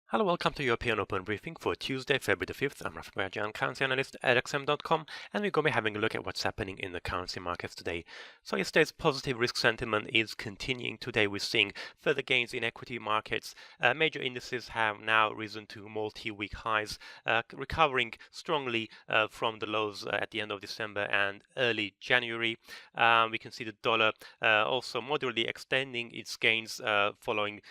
Hello, welcome to European Open Briefing for Tuesday, February the 5th. I'm Rafa Bajan, currency analyst at xm.com, and we're going to be having a look at what's happening in the currency markets today. So yesterday's positive risk sentiment is continuing today. We're seeing further gains in equity markets. Major indices have now risen to multi-week highs, recovering strongly from the lows at the end of December and early January. We can see the dollar also moderately extending its gains following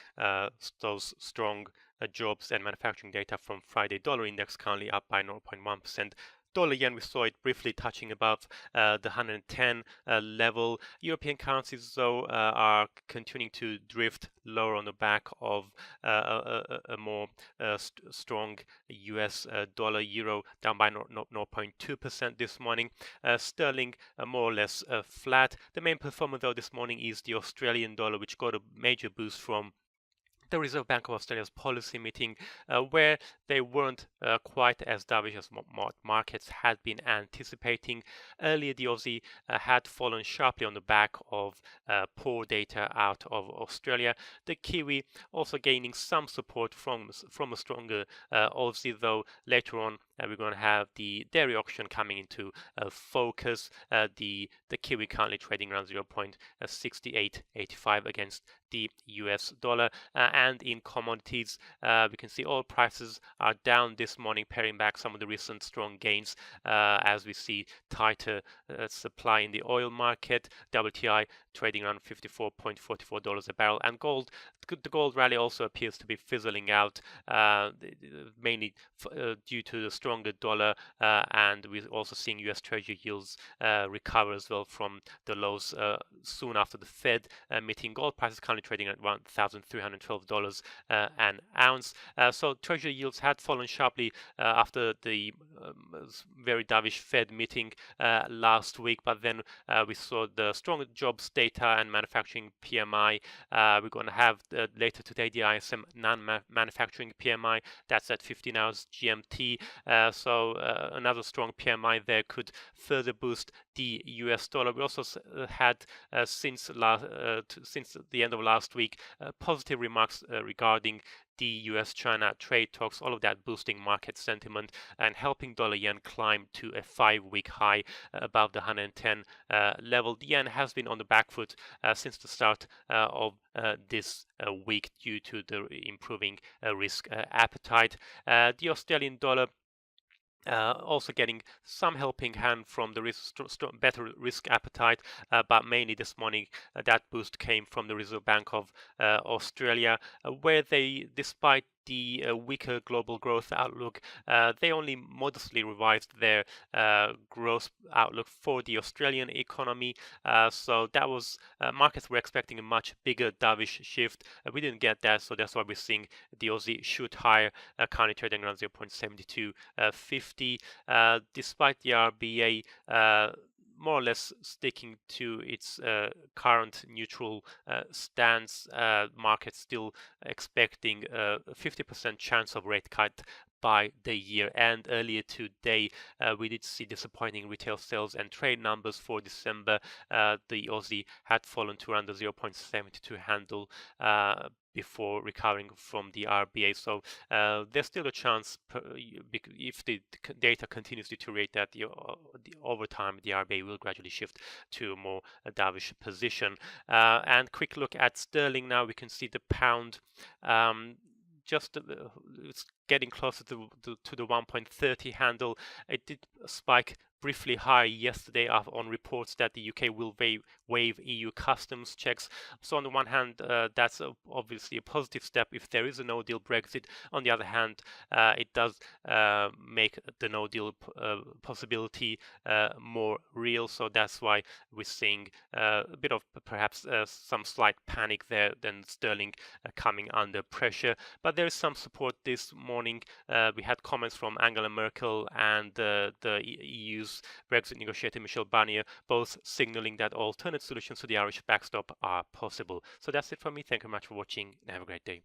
those strong jobs and manufacturing data from Friday. Dollar index currently up by 0.1%. Dollar yen, we saw it briefly touching above the 110 level. European currencies, though, are continuing to drift lower on the back of a more strong US dollar. Euro down by 0.2% this morning. Sterling more or less flat. The main performer, though, this morning is the Australian dollar, which got a major boost from the Reserve Bank of Australia's policy meeting, where they weren't quite as dovish as markets had been anticipating. Earlier, the Aussie had fallen sharply on the back of poor data out of Australia. The Kiwi also gaining some support from a stronger Aussie, though later on we're going to have the dairy auction coming into focus. The Kiwi currently trading around 0.6885 against the US dollar. And in commodities, we can see oil prices are down this morning, paring back some of the recent strong gains as we see tighter supply in the oil market. WTI trading around $54.44 a barrel, and gold. The gold rally also appears to be fizzling out, mainly due to the stronger dollar, and we're also seeing US Treasury yields recover as well from the lows soon after the Fed meeting. Gold prices currently trading at $1,312 an ounce. So Treasury yields had fallen sharply after the very dovish Fed meeting last week, but then we saw the strong jobs data and manufacturing PMI. We're going to have later today the ISM non-manufacturing PMI. That's at 15 hours GMT. So another strong PMI there could further boost the US dollar. We also had since the end of last week positive remarks regarding the US-China trade talks, all of that boosting market sentiment and helping dollar yen climb to a 5-week high above the 110 level. The yen has been on the back foot since the start of this week due to the improving risk appetite. The Australian dollar also getting some helping hand from the better risk appetite, but mainly this morning that boost came from the Reserve Bank of Australia, where they, despite the weaker global growth outlook, they only modestly revised their growth outlook for the Australian economy. So that was markets were expecting a much bigger dovish shift. We didn't get that, so that's why we're seeing the Aussie shoot higher, currently trading around 0.7250. Despite the RBA more or less sticking to its current neutral stance, markets still expecting a 50% chance of rate cut by the year end. Earlier today, we did see disappointing retail sales and trade numbers for December. The Aussie had fallen to around the 0.72 handle before recovering from the RBA. So there's still a chance, if the data continues to deteriorate, that over time the RBA will gradually shift to a more dovish position. And quick look at sterling now. We can see the pound just it's getting closer to the 1.30 handle. It did spike briefly high yesterday on reports that the UK will waive EU customs checks. So on the one hand, that's obviously a positive step if there is a no-deal Brexit. On the other hand, it does make the no-deal possibility more real. So that's why we're seeing a bit of perhaps some slight panic there, then sterling coming under pressure. But there is some support this morning. We had comments from Angela Merkel and the EU's Brexit negotiator Michel Barnier, both signaling that alternate solutions to the Irish backstop are possible. So that's it from me. Thank you very much for watching and have a great day.